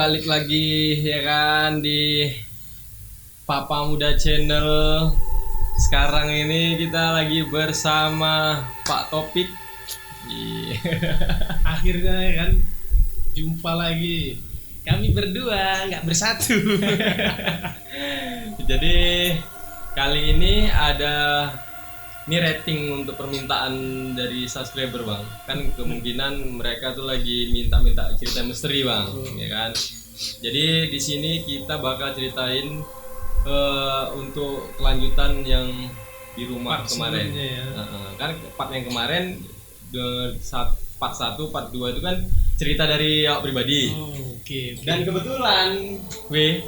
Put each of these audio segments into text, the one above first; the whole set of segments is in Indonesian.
balik lagi ya kan di Papa Muda Channel. Sekarang ini kita lagi bersama Pak Topik. Iya. Akhirnya ya kan jumpa lagi. Kami berdua nggak bersatu. Jadi kali ini ada rating untuk permintaan dari subscriber bang. Kan kemungkinan mereka tuh lagi minta-minta cerita misteri bang, ya kan. Jadi di sini kita bakal ceritain untuk kelanjutan yang di rumah Part kemarin. sebelumnya ya. Kan part yang kemarin part 1, part 2 itu kan cerita dari awak pribadi. Oke. Dan kebetulan,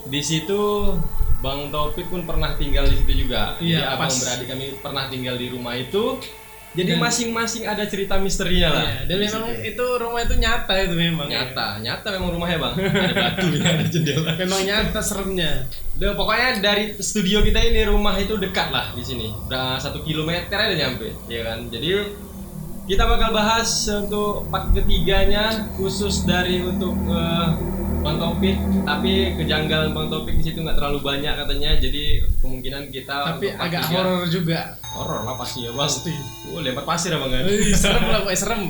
di situ Bang Taufik pun pernah tinggal di situ juga. Jadi Iya, abang pas. beradik kami pernah tinggal di rumah itu. Jadi Dan- masing-masing ada cerita misterinya lah. Iya, dan di memang situ. itu rumah itu nyata itu memang. Nyata memang rumahnya bang. Ada batunya, ada jendela. Memang nyata seremnya. Pokoknya dari studio kita ini rumah itu dekat lah di sini. Udah 1 kilometer aja nyampe, ya kan. Jadi kita bakal bahas untuk part ketiganya khusus dari untuk Bang Taufik, tapi kejanggalan Bang Taufik di situ nggak terlalu banyak katanya, jadi kemungkinan kita Tapi untuk part agak 3 horor juga. horor lah pasti ya bang. Pasti. Lempar pasir ya bang kan. Serem lah, pokoknya serem.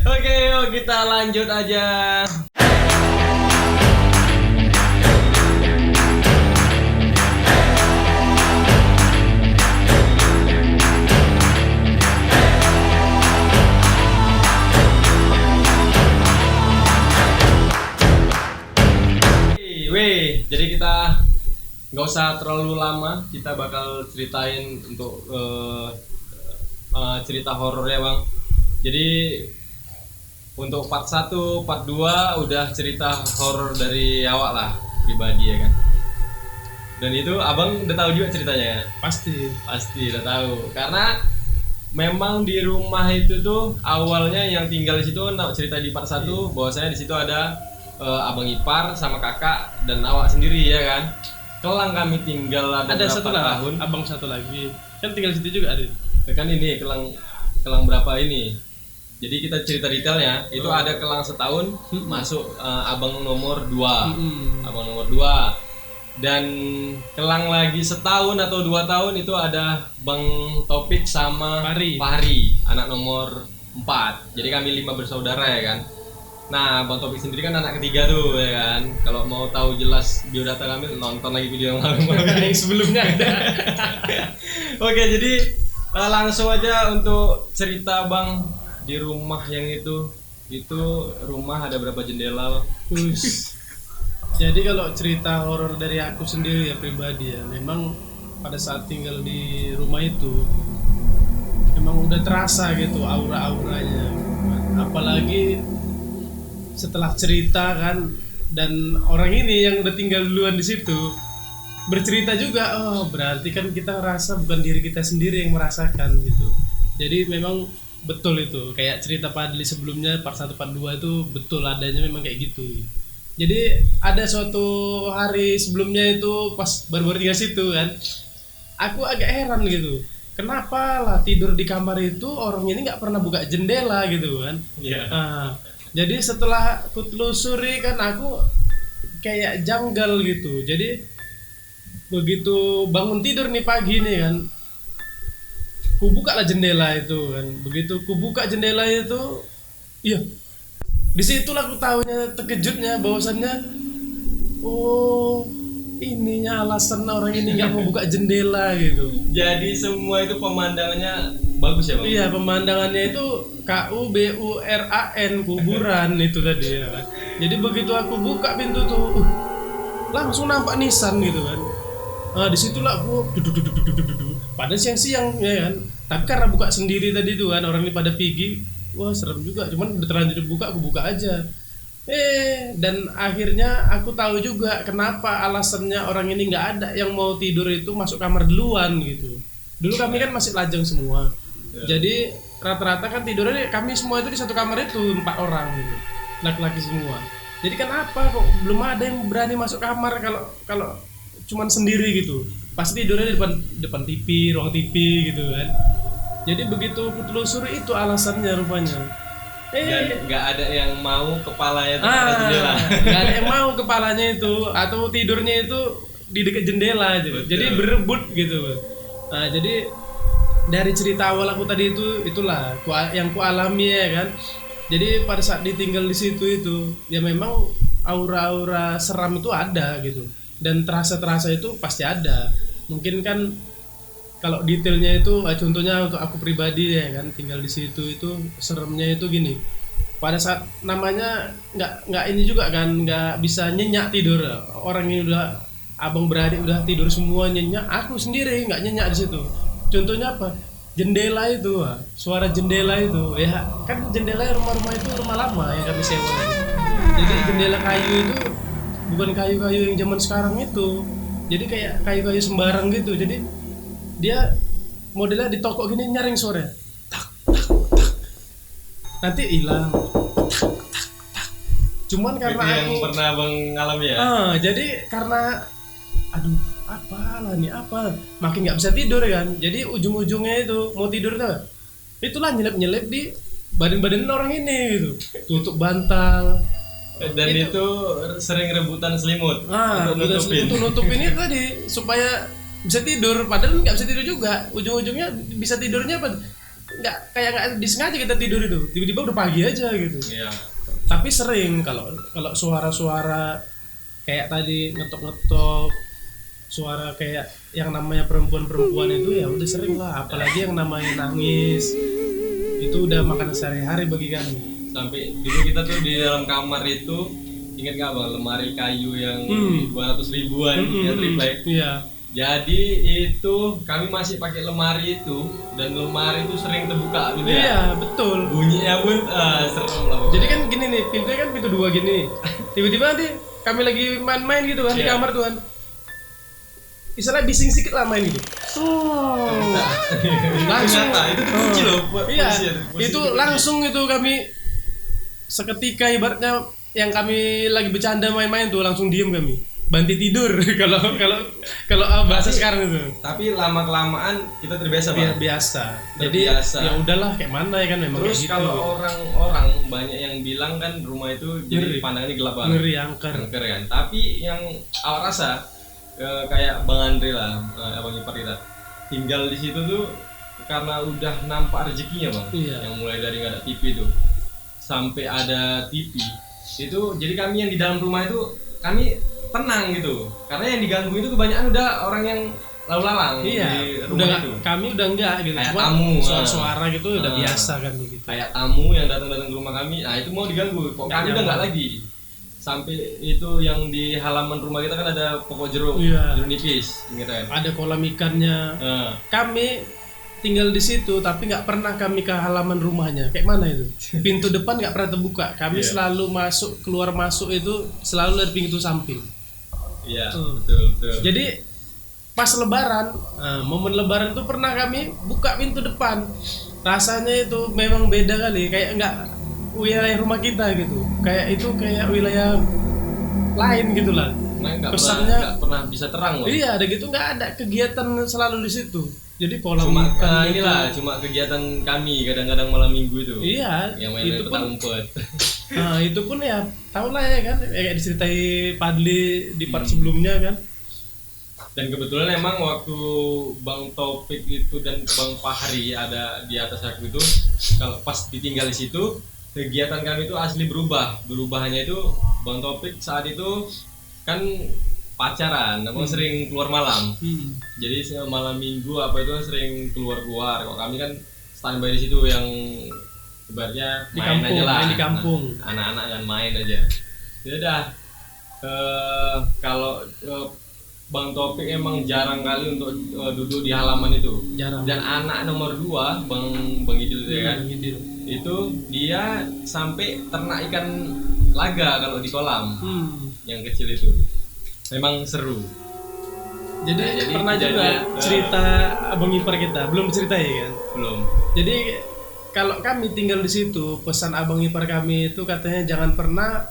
Oke, yuk kita lanjut aja. Jadi kita nggak usah terlalu lama, kita bakal ceritain untuk cerita horor ya bang. Jadi untuk part 1, part 2 udah cerita horor dari awak lah pribadi ya kan. Dan itu abang udah tahu juga ceritanya ya? Pasti. Udah tahu. Karena memang di rumah itu tuh awalnya yang tinggal di situ cerita di part 1 bahwasanya di situ ada abang ipar sama kakak dan awak sendiri ya kan. Kelang kami tinggal ada Ada berapa satu lah, tahun. abang satu lagi. Kan tinggal situ juga ada. Kan ini kelang berapa ini. Jadi kita cerita detailnya itu ada kelang setahun masuk abang nomor 2. Abang nomor 2. Dan kelang lagi setahun atau 2 tahun itu ada Bang Topik sama Fahri. anak nomor 4. Jadi kami 5 bersaudara ya kan. Nah, Bang Topik sendiri kan anak ketiga tuh ya kan. Kalau mau tahu jelas biodata kami nonton lagi video yang lalu Yang sebelumnya ada. Oke, jadi langsung aja untuk cerita Bang di rumah yang itu rumah ada berapa jendela? Us. Jadi kalau cerita horor dari aku sendiri ya pribadi ya, memang pada saat tinggal di rumah itu memang udah terasa gitu aura-auranya. Apalagi setelah cerita kan, dan orang ini yang udah tinggal duluan di situ bercerita juga, oh berarti kan kita ngerasa bukan diri kita sendiri yang merasakan gitu. Jadi memang betul itu, kayak cerita Padli sebelumnya part 1 part 2 itu betul adanya memang kayak gitu. Jadi ada suatu hari sebelumnya itu pas baru-baru tinggal situ kan, aku agak heran gitu, kenapa lah tidur di kamar itu orang ini nggak pernah buka jendela gitu kan. Iya. Nah, jadi setelah aku telusuri kan aku kayak janggal gitu. Jadi begitu bangun tidur nih pagi nih kan, ku buka lah jendela itu kan. Begitu ku buka jendela itu, iya, disitulah aku tahunya, terkejutnya bahwasannya, oh ininya alasan orang ini nggak mau buka jendela gitu. Jadi semua itu pemandangannya bagus ya Bang? Iya, pemandangannya itu KUBURAN, kuburan itu tadi ya kan. Jadi begitu aku buka pintu tuh, langsung nampak nisan gitu kan. Nah, disitulah aku duduk. Padahal siang-siang ya kan. Tapi karena buka sendiri tadi tuh kan, orang ini pada pergi, wah serem juga. Cuman udah terlanjur buka, aku buka aja. Dan akhirnya aku tahu juga kenapa alasannya orang ini nggak ada yang mau tidur itu masuk kamar duluan gitu. Dulu kami kan masih lajang semua. Jadi rata-rata kan tidurnya kami semua itu di satu kamar itu 4 orang gitu, laki-laki semua. Jadi kenapa kok belum ada yang berani masuk kamar kalau cuman sendiri gitu? Pasti tidurnya di depan TV, ruang TV gitu kan. Jadi begitu ku telusuri itu alasannya rupanya. Dan nggak ada yang mau kepalanya tuh pada jendela. Nggak ada yang mau kepalanya itu atau tidurnya itu di dekat jendela gitu. Betul. Jadi berebut gitu. Nah, jadi dari cerita awal aku tadi itulah yang ku alami ya kan. Jadi pada saat ditinggal di situ itu ya memang aura-aura seram itu ada gitu. Dan terasa itu pasti ada. Mungkin kan kalau detailnya itu contohnya untuk aku pribadi ya kan tinggal di situ itu seremnya itu gini. Pada saat namanya nggak ini juga kan nggak bisa nyenyak tidur. Orang ini udah abang beradik udah tidur semua nyenyak, aku sendiri nggak nyenyak di situ. Contohnya apa? Jendela itu, suara jendela itu ya kan jendela rumah-rumah itu rumah lama yang kami sewa. Jadi jendela kayu itu bukan kayu-kayu yang zaman sekarang itu. Jadi kayak kayu-kayu sembarang gitu. Jadi dia modelnya di toko gini nyaring sore tak tak tak nanti hilang tak tak tak cuman karena Itu aku yang pernah abang ngalami ya. jadi karena aduh apalah nih apa makin nggak bisa tidur kan jadi ujung-ujungnya itu mau tidur tuh itulah nyelip-nyelip di badan-badan orang ini gitu tutup bantal Dan itu sering rebutan selimut untuk nutupin itu tadi supaya bisa tidur padahal nggak bisa tidur juga ujung-ujungnya bisa tidurnya apa nggak disengaja kita tidur itu tiba-tiba udah pagi aja gitu. Iya. Tapi sering kalau suara-suara kayak tadi ngetok-ngetok suara kayak yang namanya perempuan itu ya udah sering lah apalagi yang namanya nangis itu udah makanan sehari-hari bagi kami. Sampai dulu kita tuh di dalam kamar itu ingat nggak bang lemari kayu yang 200 ribuan yang triplek. Iya. Jadi itu kami masih pakai lemari itu dan lemari itu sering terbuka gitu ya. Iya betul. Bunyinya pun serem lah. Jadi kan gini nih pintunya kan pintu 2 gini. Tiba-tiba nanti kami lagi main-main gitu kan di kamar tuh kan. Istilah bising sedikit lah main gitu. Langsung itu kunci loh. Iya. Itu langsung itu kami seketika ibaratnya yang kami lagi bercanda main-main tuh langsung diem kami. Banti tidur kalau bahasa sekarang itu. Tapi lama kelamaan kita terbiasa bang. Biasa. Jadi ya udahlah kayak mana ya kan memang. Terus gitu. kalau orang-orang banyak yang bilang kan rumah itu jadi pandangannya gelap banget. Ngeri angker kan. Tapi yang awak rasa kayak Bang Andre lah, abang ipar kita tinggal di situ tuh karena udah nampak rezekinya bang. Iya. Yang mulai dari nggak ada TV tuh sampai ada TV itu jadi kami yang di dalam rumah itu kami tenang gitu karena yang diganggu itu kebanyakan udah orang yang lalu lalang di rumah itu. Kami udah enggak gitu kayak cuma tamu suara gitu udah biasa kan gitu kayak tamu yang datang ke rumah kami nah itu mau diganggu kok kami udah enggak lagi sampai itu yang di halaman rumah kita kan ada pokok jeruk jeruk nipis gitu kan ada kolam ikannya kami tinggal di situ tapi nggak pernah kami ke halaman rumahnya kayak mana itu pintu depan nggak pernah terbuka kami selalu keluar masuk itu selalu dari pintu samping. Iya, betul. Jadi pas lebaran, momen lebaran itu pernah kami buka pintu depan. Rasanya itu memang beda kali, kayak enggak wilayah rumah kita gitu. Kayak itu kayak wilayah lain gitulah. Pesannya enggak pernah bisa terang loh. Iya, ada gitu enggak ada kegiatan selalu di situ. Jadi kolam cuma ikan inilah cuma kegiatan kami kadang-kadang malam minggu itu. Iya, yang main itu pun umpet. Nah, itu pun ya tahu lah ya kan kayak diceritai Padli di part sebelumnya kan. Dan kebetulan emang waktu Bang Taufik itu dan Bang Fahri ada di atas aku itu kalau pas ditinggal di situ kegiatan kami itu asli berubahnya itu Bang Taufik saat itu kan pacaran, namun sering keluar malam. Jadi malam minggu apa itu sering keluar. Kalau kami kan standby di situ yang ibaratnya di main kampung, aja lah. main di kampung. Anak-anak kan main aja. Ya udah. Kalau Bang Taufik emang jarang kali untuk duduk di halaman itu. Jarang. Dan anak nomor 2 Bang Idil itu kan. Itu dia sampai ternak ikan laga kalau di kolam. Yang kecil itu. Memang seru. Jadi pernah juga cerita abang ipar kita, belum cerita ya kan? Belum. Jadi kalau kami tinggal di situ, pesan abang ipar kami itu katanya jangan pernah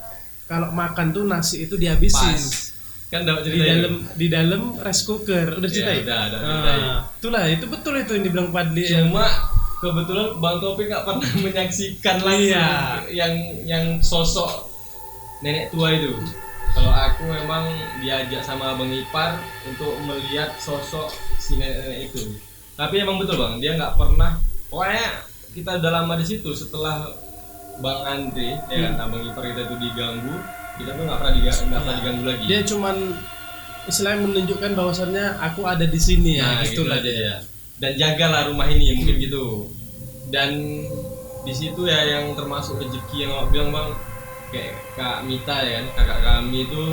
kalau makan tuh nasi itu dihabisin. Pas. Kan dapat cerita di dalam rice cooker. Udah cerita ya? Udah. Itulah itu betul itu yang dibilang Padli. Cuma kebetulan Bang Topik nggak pernah menyaksikan langsung Iya. yang sosok nenek tua itu. Kalau aku memang diajak sama Bang Ipar untuk melihat sosok si nenek itu. Tapi emang betul Bang, dia nggak pernah. Pokoknya kita udah lama di situ setelah Bang Andre, ya kan, Bang Ipar kita itu diganggu, kita tuh nggak pernah diganggu lagi. Dia cuman istilahnya menunjukkan bahwasannya aku ada di sini ya, Nah, gitulah gitu aja dia. ya. Dan jagalah rumah ini mungkin gitu. Dan di situ ya yang termasuk rezeki yang awak bilang Bang, kayak Kak Mita ya kan, kakak kami itu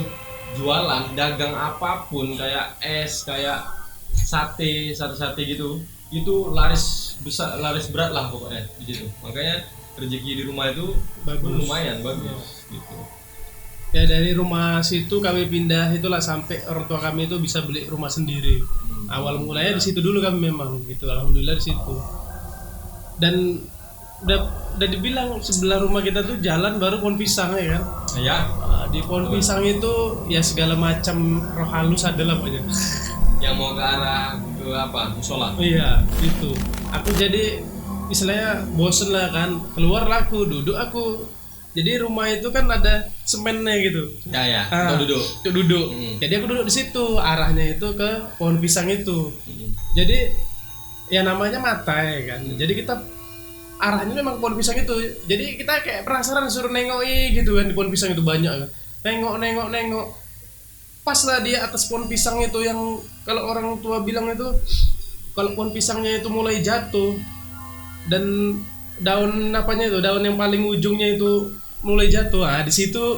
jualan dagang apapun, kayak es, kayak sate gitu, itu laris besar, laris berat lah pokoknya di situ. Makanya rezeki di rumah itu lumayan bagus gitu. Ya dari rumah situ kami pindah itulah sampai orang tua kami itu bisa beli rumah sendiri. Awal mulanya di situ dulu kami memang gitu, alhamdulillah di situ. Dan udah dibilang sebelah rumah kita tuh jalan baru pohon pisang ya kan. Ya. Di pohon pisang itu ya segala macam roh halus adalah pokoknya. Yang mau ke arah ke apa? Musola. Iya, gitu. Aku jadi istilahnya bosen lah kan, keluar aku, duduk aku. Jadi rumah itu kan ada semennya gitu. Ya, kita duduk. Jadi aku duduk di situ, arahnya itu ke pohon pisang itu. Jadi ya namanya mata ya kan. Jadi kita arahnya memang pohon pisang itu. Jadi kita kayak penasaran suruh nengoki gitu kan, di pohon pisang itu banyak kan. Nengok. Pas lah dia atas pohon pisang itu yang kalau orang tua bilang itu kalau pohon pisangnya itu mulai jatuh dan daun yang paling ujungnya itu mulai jatuh.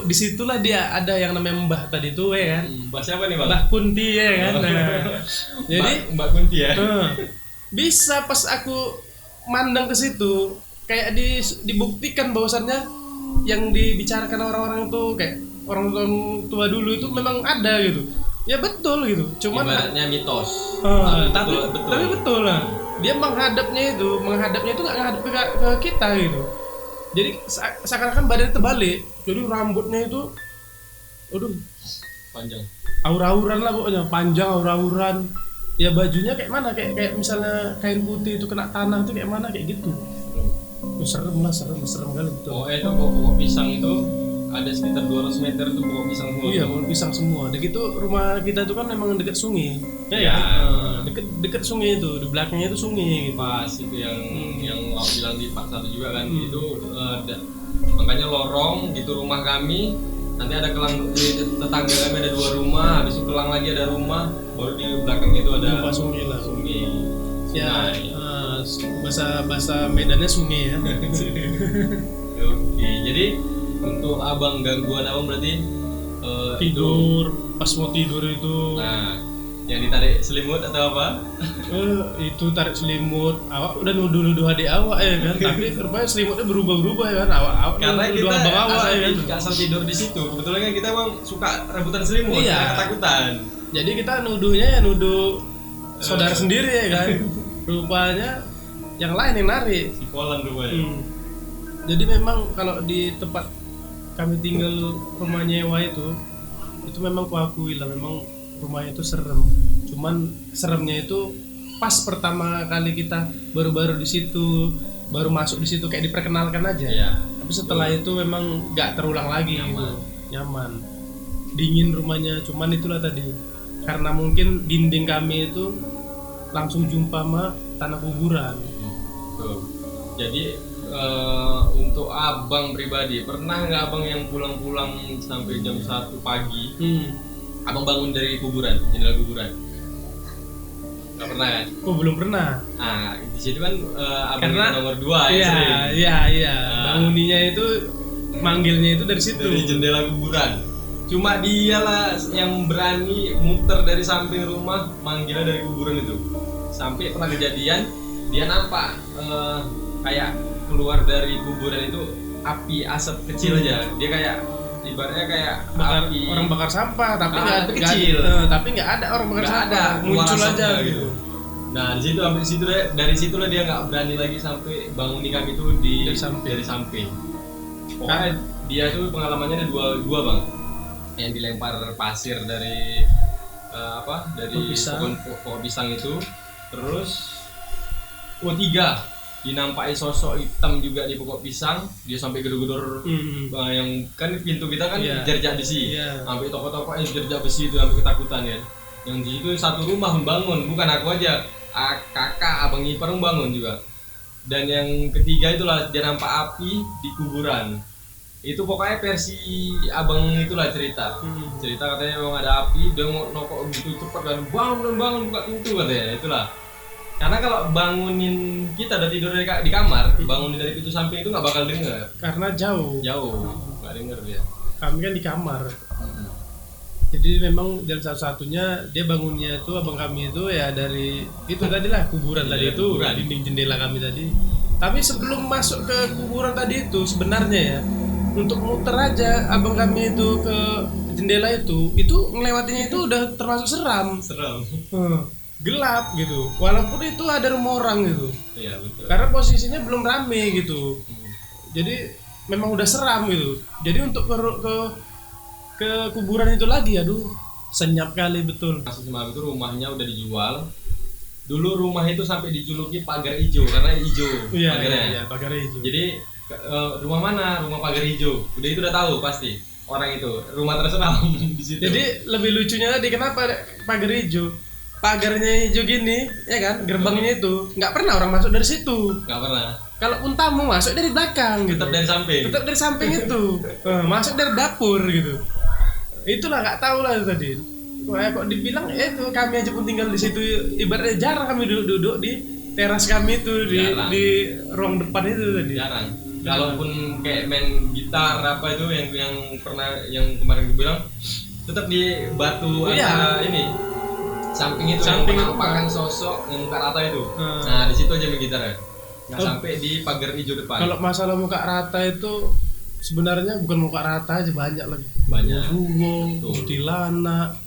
Disitulah dia ada yang namanya Mbah tadi tuh ya kan. Mbah siapa nih Bang? Mbah Kunti ya kan. Jadi Mbak Kunti ya. Bisa pas aku mandang ke situ kayak dibuktikan bahwasannya yang dibicarakan orang-orang itu kayak orang tua dulu itu memang ada gitu. Ya betul gitu. Cuman ibaratnya mitos. Tapi betul lah. Dia menghadapnya itu nggak menghadap ke kita gitu. Jadi seakan-akan badannya terbalik. Jadi rambutnya itu panjang. Aur-auran lah pokoknya, panjang aur-auran. Ya bajunya kayak mana? Kayak misalnya kain putih itu kena tanah itu kayak mana kayak gitu. Serem kali betul. Oh, itu pokok pisang itu ada sekitar 200 meter itu pokok pisang semua. Iya, pokok pisang semua. Dan gitu rumah kita itu kan memang dekat sungai. Ya. Dekat sungai itu, di belakangnya itu sungai gitu. Pas itu yang aku bilang di Pak Satu juga kan, itu makanya lorong gitu rumah kami. Nanti ada kelang di tetangga kami ada 2 rumah, habis itu kelang lagi ada rumah, baru di belakang itu ada sungai lah. Sungai. Ya, bahasa Medannya sungai ya. Oke, jadi untuk abang gangguan abang berarti tidur, pas mau tidur itu. Nah, yang ditarik selimut atau apa? Itu tarik selimut. Awak udah nuduh adik awak ya kan, tapi rupanya selimutnya berubah ya kan. Awak karena kita asal tidur di situ. Kebetulan kan kita emang suka rebutan selimut, iya. Ketakutan. Jadi kita nuduhnya ya nuduh saudara sendiri ya kan. Rupanya yang lain yang narik. Si Polan rupanya. Jadi memang kalau di tempat kami tinggal rumah nyewa itu memang kuakui lah memang rumahnya itu serem. Cuman seremnya itu pas pertama kali kita baru di situ, baru masuk di situ kayak diperkenalkan aja. Iya. Tapi setelah itu memang nggak terulang lagi gitu. Nyaman. Dingin rumahnya, cuman itulah tadi. Karena mungkin dinding kami itu langsung jumpa sama tanah kuburan. Tuh. Jadi untuk abang pribadi, pernah nggak abang yang pulang-pulang sampai jam 1 pagi? Abang bangun dari kuburan, jendela kuburan? Nggak pernah kan? Oh belum pernah. Nah di situ kan abang karena nomor 2 ya. Iya. Bangunnya itu manggilnya itu dari situ. Dari jendela kuburan. Cuma dialah yang berani muter dari samping rumah manggilnya dari kuburan itu. Sampai pernah kejadian dia nampak kayak keluar dari kuburan itu api asap kecil aja. Dia kayak ibaratnya kayak api orang bakar sampah tapi nggak kecil. Tapi nggak ada orang bakar sampah. Muncul aja gitu. Nah di situ sampai situ dari situlah dia nggak berani lagi sampai bangunin kami itu dari samping. Pokoknya dia tuh pengalamannya ada dua bang, yang dilempar pasir dari dari pohon pisang itu, terus tiga dinampai sosok hitam juga di pokok pisang, dia sampai gedor-gedor yang kan pintu kita kan jerjak besi, sampai toko-toko jerjak besi itu sampai ketakutan ya. Yang di situ satu rumah membangun, bukan aku aja, kakak, abang ipar membangun juga. Dan yang ketiga itulah dia nampak api di kuburan. Itu pokoknya versi abang itulah cerita katanya memang ada api, dia mau nokok gitu cepat kan, bangun buka pintu katanya. Itulah karena kalau bangunin kita udah tidur di kamar, bangunin dari pintu samping itu nggak bakal denger karena jauh nggak denger dia. Kami kan di kamar, jadi memang jalan satu-satunya dia bangunnya itu abang kami itu ya dari itu tadi lah kuburan tadi itu kuburan. Dinding jendela kami tadi. Tapi sebelum masuk ke kuburan tadi itu sebenarnya ya untuk muter aja abang kami itu ke jendela itu ngelewatinya itu udah termasuk seram. Gelap gitu, walaupun itu ada rumah orang gitu. Iya betul. Karena posisinya belum rame gitu. Jadi memang udah seram gitu. Jadi untuk ke kuburan itu lagi, aduh, senyap kali betul. Masih semalam itu rumahnya udah dijual. Dulu rumah itu sampai dijuluki pagar hijau karena hijau pagarnya. Iya, pagar hijau. Jadi rumah mana? Rumah pagar hijau. Itu udah tahu pasti orang itu. Rumah terseram di situ. Jadi lebih lucunya tadi kenapa pagar hijau? Pagarnya hijau gini, ya kan? Gerbangnya itu nggak pernah orang masuk dari situ. Nggak pernah. Kalaupun tamu masuk dari belakang, Tetap gitu. dari samping. Tetap dari samping itu, masuk dari dapur gitu. Itulah nggak tahu lah tadi. Wah, kok dibilang itu kami aja pun tinggal di situ, ibaratnya jarang kami duduk di teras kami itu di ruang depan itu tadi. Jarang. Kalaupun kayak main gitar apa itu yang kemarin gue bilang, tetap di batu antara ini. Samping itu yang penampakan sosok yang muka rata itu. Nah, di situ aja main gitar ya. Nggak sampai di pagar hijau depan. Kalau masalah muka rata itu sebenarnya bukan muka rata aja, banyak lagi. Banyak. Bungo, kuntilanak.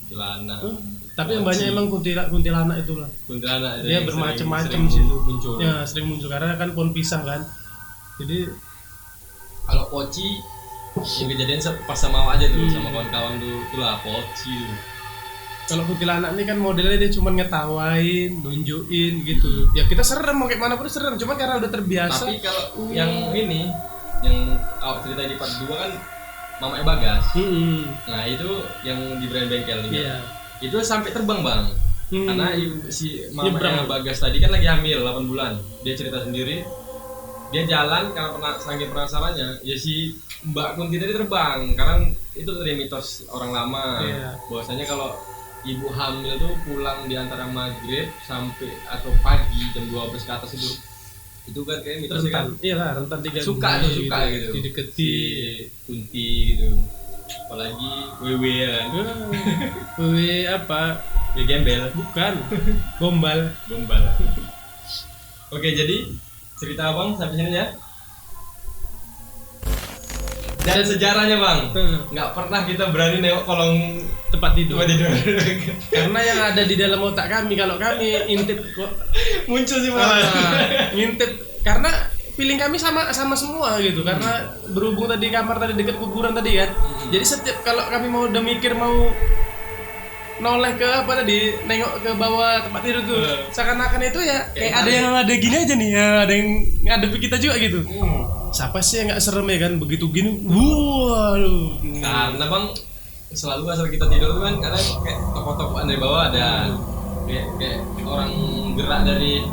Tapi yang banyak emang kuntilanak itulah. Kuntilanak dia bermacam-macam sih itu. Muncul. Ya, sering muncul karena kan pohon pisang kan. Jadi kalau poci yang kejadian pas sama aja tuh sama kawan-kawan tuh, itulah poci. Kalau kuntilanak ini kan modelnya dia cuma ngetawain, nunjukin gitu. Ya kita serem, mau kayak mana pun serem, cuma karena udah terbiasa. Tapi kalau yang ini, yang cerita di part 2 kan mamanya Bagas. Nah itu yang di brand bengkel ini. Itu sampai terbang bang. Karena si mamanya Bagas tadi kan lagi hamil 8 bulan. Dia cerita sendiri. Dia jalan karena saking penasarannya. Ya si Mbak Kunti tadi terbang. Karena itu dari mitos orang lama. Bahwasanya kalau ibu hamil tuh pulang di antara maghrib sampai atau pagi jam 12 ke atas itu kan kayak mitos kan. Iyalah, rentan 3 suka gitu. Dideketi si Kunti gitu. Apalagi wewe-an. Wewe apa? Ya gembel. Bukan. Gombal. Oke, jadi cerita abang sampai sini ya. Dan sejarahnya bang, nggak pernah kita berani nengok kolong tempat tidur. Karena yang ada di dalam otak kami, kalau kami intip kok muncul sih malah. Ngintip karena feeling kami sama semua gitu. Karena berhubung tadi kamar tadi dekat kuburan tadi kan. Jadi setiap kalau kami mau udah mikir mau noleh ke apa tadi, nengok ke bawah tempat tidur tuh, seakan-akan itu ya kayak ada yang ada gini aja nih, ya ada yang ngadepi kita juga gitu. Siapa sih yang nggak serem ya kan begitu gini? Waduh. Karena bang selalu asal kita tidur tuh kan kadang kayak toko-tokoan dari bawah ada, kayak orang gerak dari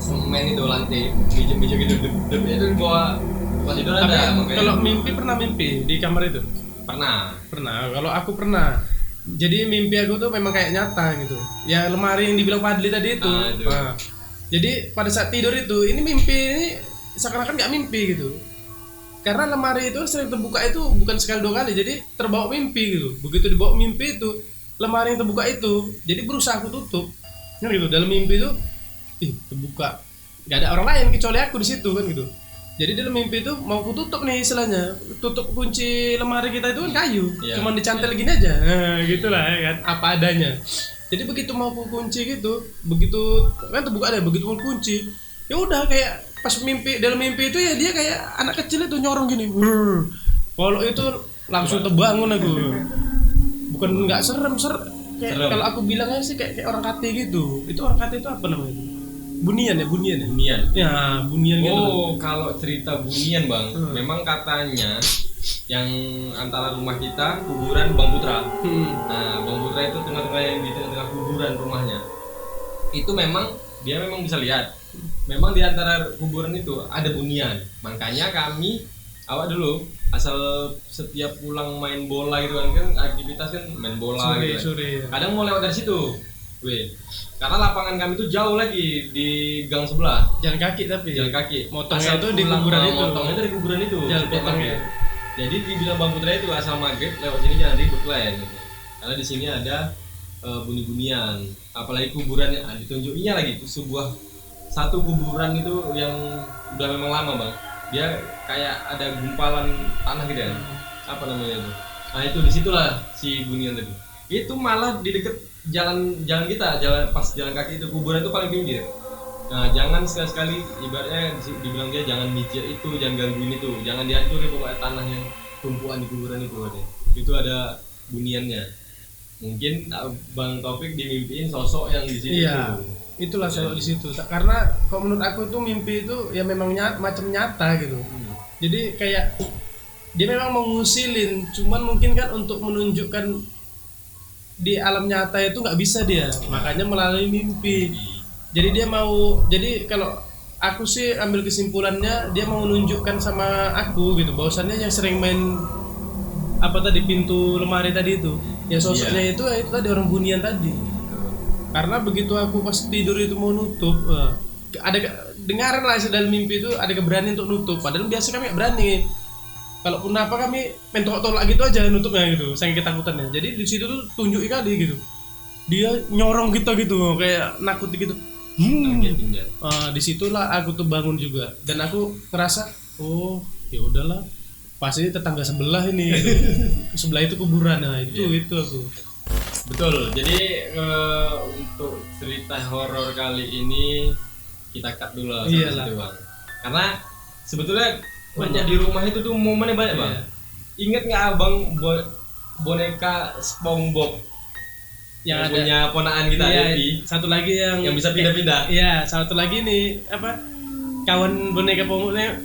semen itu lantai, meja gitu, itu di bawah tempat tidur ada. Kalau pernah mimpi di kamar itu? Pernah. Kalau aku pernah. Jadi mimpi aku tuh memang kayak nyata gitu. Ya lemari yang dibilang Padli tadi itu. Nah, jadi pada saat tidur itu, ini mimpi ini seakan-akan nggak mimpi gitu. Karena lemari itu sering terbuka itu bukan sekali 2 kali, jadi terbawa mimpi gitu. Begitu dibawa mimpi itu, lemari yang terbuka itu, jadi berusaha aku tutup. Nah gitu, dalam mimpi itu, terbuka. Gak ada orang lain kecuali aku di situ kan gitu. Jadi dalam mimpi itu mau aku tutup nih istilahnya, tutup kunci lemari kita itu kan kayu, cuman dicantel gini aja, nah, gitulah ya kan, apa adanya. Jadi begitu mau aku kunci gitu, begitu kan terbuka ada, begitu mau kunci, ya udah kayak pas dalam mimpi itu ya dia kayak anak kecil itu nyorong gini. Kalau itu langsung terbangun aku. Bukan nggak serem. Kalau aku bilangnya sih kayak orang kate gitu. Itu orang kate itu apa namanya? Bunian ya. Bunian. Ya, Bunian gitu. Oh, kalau cerita Bunian bang, memang katanya yang antara rumah kita kuburan Bang Putra. Nah, Bang Putra itu tengah-tengah yang di tengah-tengah kuburan rumahnya. Itu memang dia memang bisa lihat. Memang di antara kuburan itu ada Bunian. Makanya kami awak dulu asal setiap pulang main bola gitu kan aktivitas kan main bola gitu. Sore. Kadang mau lewat dari situ. Karena lapangan kami itu jauh lagi di gang sebelah. Jalan kaki tapi. Jalan kaki. Motongnya Asal itu di pulang, kuburan itu. Motongnya dari kuburan itu. Jalan setiap potongnya. maghrib. Jadi dibilang Bang Putra itu asal maghrib lewat sini jangan ribut lah ya. Gitu. Karena di sini ada bunyi-bunyian. Apalagi kuburannya ditunjukinya lagi sebuah satu kuburan itu yang udah memang lama bang. Dia kayak ada gumpalan tanah gitu ya. Apa namanya itu? Nah itu disitulah si Bunian tadi. Itu malah di deket jalan kita, pas jalan kaki itu kuburan itu paling pinggir. Nah jangan sekali-sekali ibaratnya dibilang dia jangan mikir itu, jangan gangguin itu, jangan dihancurin pokoknya tanah yang tumpuan di kuburan itu ada. Itu ada buniannya. Mungkin Bang Taufik dimimpiin sosok yang di situ. Iya. Itulah sosok di situ. Karena kalau menurut aku itu mimpi itu ya memang macam nyata gitu. Jadi kayak dia memang mau ngusilin, cuman mungkin kan untuk menunjukkan di alam nyata itu nggak bisa dia, makanya melalui mimpi. Jadi dia mau, jadi kalau aku sih ambil kesimpulannya dia mau menunjukkan sama aku gitu, bahwasannya yang sering main apa tadi pintu lemari tadi itu, ya sosoknya itu tadi orang Bunian tadi. Karena begitu aku pas tidur itu mau nutup, ada dengaran lah dalam mimpi itu ada keberanian untuk nutup. Padahal biasa kami nggak berani. Kalaupun apa kami mentolak gitu aja nutupnya gitu, saking ketakutannya. Jadi di situ tuh tunjuk kali gitu. Dia nyorong kita gitu, kayak nakut gitu. Di situlah aku tuh bangun juga dan aku ngerasa, oh ya udahlah, pasti tetangga sebelah ini. Gitu. Sebelah itu kuburan, nah itu aku. Betul. Jadi untuk cerita horor kali ini kita cut dulu lah sampai situ bang. Karena sebetulnya banyak di rumah itu tuh momennya banyak bang. Ingat nggak abang boneka SpongeBob yang punya ponaan kita Devi? Satu lagi yang bisa pindah-pindah. Iya, satu lagi nih apa? Kawan boneka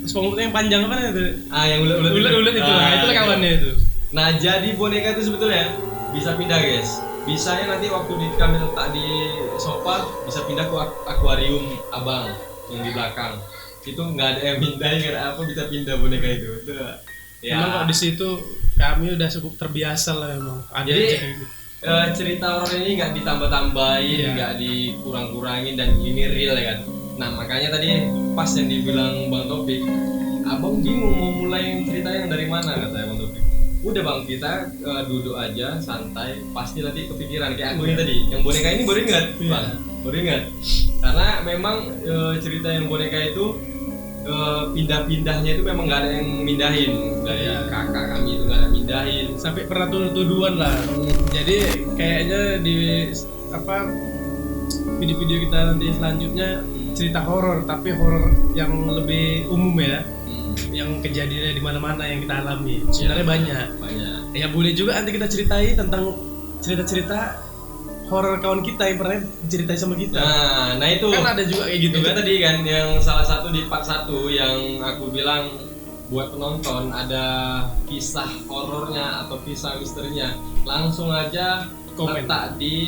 SpongeBob yang panjang apa itu? Yang ulet itu. Nah, itulah kawannya itu. Nah, jadi boneka itu sebetulnya bisa pindah guys. Bisanya nanti waktu kami letak di sofa bisa pindah ke akuarium abang yang di belakang. Itu nggak ada yang pindahin, nggak ada apa bisa pindah boneka itu. Ya. Memang kalau di situ kami udah cukup terbiasa lah memang. Jadi cerita horor ini nggak ditambah-tambahin, nggak dikurang-kurangin dan ini real ya kan. Nah makanya tadi pas yang dibilang Bang Taufik, abang bingung mau mulai ceritanya dari mana katanya Bang Taufik. Udah bang, kita duduk aja santai, pasti nanti kepikiran kayak aku ini tadi, yang boneka ini baru ingat bang, baru ingat. Karena memang cerita yang boneka itu pindah-pindahnya itu memang nggak ada yang mindahin dari kakak kami itu nggak ada mindahin. Sampai pernah tuduhan lah. Jadi kayaknya di apa video-video kita nanti selanjutnya cerita horor, tapi horor yang lebih umum ya. Yang kejadiannya di mana-mana yang kita alami sebenarnya banyak. Ya boleh juga nanti kita ceritai tentang cerita-cerita horor kawan kita yang pernah ceritain sama kita. Nah itu kan ada juga kayak gitu itu kan. Tadi kan yang salah satu di part 1 yang aku bilang buat penonton ada kisah horornya atau kisah misterinya, langsung aja letak di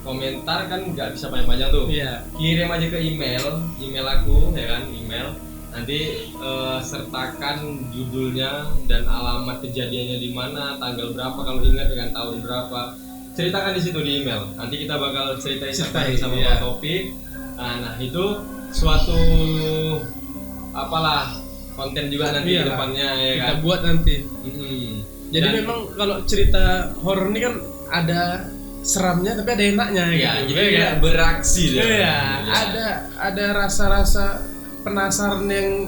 komentar kan nggak bisa panjang-panjang tuh. Kirim aja ke email aku ya kan, email. Nanti sertakan judulnya dan alamat kejadiannya di mana, tanggal berapa kalau ingat dengan tahun berapa. Ceritakan di situ di email. Nanti kita bakal ceritain sama Bang Taufik. Nah, itu suatu apalah konten juga nanti ke depannya ya kan. Kita buat nanti. Jadi dan memang kalau cerita horor ini kan ada seramnya tapi ada enaknya gitu. Jadi ya beraksi ada rasa-rasa penasaran yang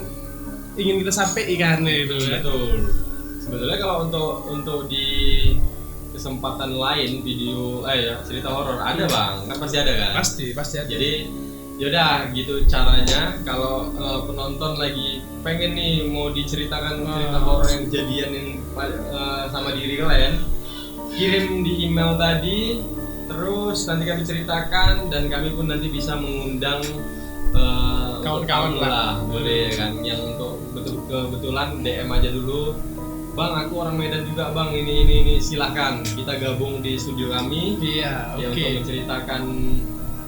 ingin kita sampaikan gitu. Betul. Sebetulnya kalau untuk di kesempatan lain video cerita horor ada bang, kan pasti ada kan? Pasti ada. Jadi yaudah gitu caranya. Kalau penonton lagi pengen nih mau diceritakan cerita horor yang kejadian yang sama diri kalian, kirim di email tadi, terus nanti kami ceritakan dan kami pun nanti bisa mengundang Kawan-kawan untuk lah. boleh kan, yang untuk kebetulan DM aja dulu, bang aku orang Medan juga bang, ini silakan kita gabung di studio kami Iya, ya, oke. untuk menceritakan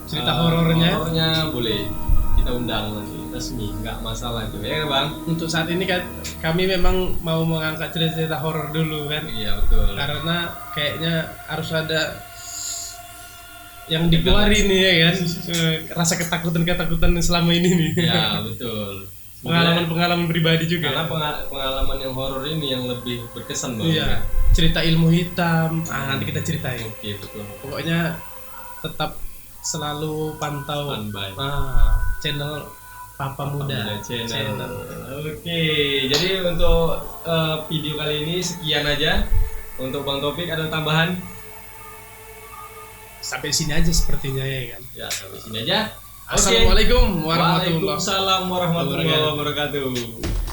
Cerita horornya. boleh kita undang nanti resmi, nggak masalah itu ya bang. Untuk saat ini kan kami memang mau mengangkat cerita horor dulu kan. Iya betul. Karena kayaknya harus ada yang dikeluarin nih ya kan. Rasa ketakutan selama ini nih. Ya betul. Pengalaman pribadi juga. Karena pengalaman yang horor ini yang lebih berkesan bang. Iya. Cerita ilmu hitam. Nanti kita ceritain. Oke betul. Pokoknya tetap selalu pantau Standby. channel Papa Muda Channel. Oke, jadi untuk video kali ini sekian aja. Untuk Bang Topik ada tambahan? Sampai sini aja sepertinya ya kan. Ya sampai sini aja. Oke. Assalamualaikum warahmatullahi Waalaikumsalam warahmatullahi wabarakatuh.